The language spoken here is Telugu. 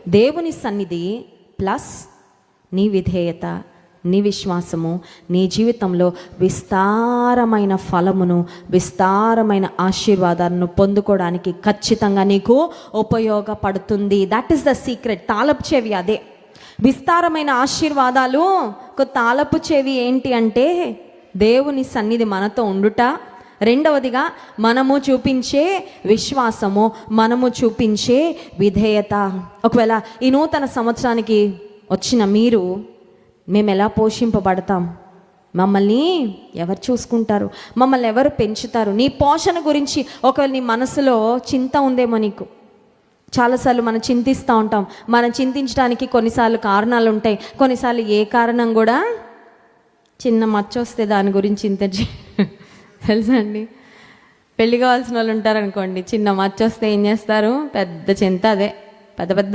దేవుని సన్నిధి ప్లస్ నీ విధేయత, నీ విశ్వాసము నీ జీవితంలో విస్తారమైన ఫలమును, విస్తారమైన ఆశీర్వాదాలను పొందుకోవడానికి ఖచ్చితంగా నీకు ఉపయోగపడుతుంది. That is the secret. తాళపు చెవి అదే. విస్తారమైన ఆశీర్వాదాలు తాళపు చెవి ఏంటి అంటే దేవుని సన్నిధి మనతో ఉండుట, రెండవదిగా మనము చూపించే విశ్వాసము, మనము చూపించే విధేయత. ఒకవేళ ఈ నూతన సంవత్సరానికి వచ్చిన మీరు, మేము ఎలా పోషింపబడతాం, మమ్మల్ని ఎవరు చూసుకుంటారు, మమ్మల్ని ఎవరు పెంచుతారు, నీ పోషణ గురించి ఒకవేళ నీ మనసులో చింత ఉందేమో. నీకు చాలాసార్లు మనం చింతిస్తూ ఉంటాం. మనం చింతించడానికి కొన్నిసార్లు కారణాలు ఉంటాయి, కొన్నిసార్లు ఏ కారణం కూడా, చిన్న మచ్చ వస్తే దాని గురించి చింత తెలుసా అండి? పెళ్ళి కావాల్సిన వాళ్ళు ఉంటారనుకోండి, చిన్న మచ్చ వస్తే ఏం చేస్తారు? పెద్ద చింత. అదే పెద్ద పెద్ద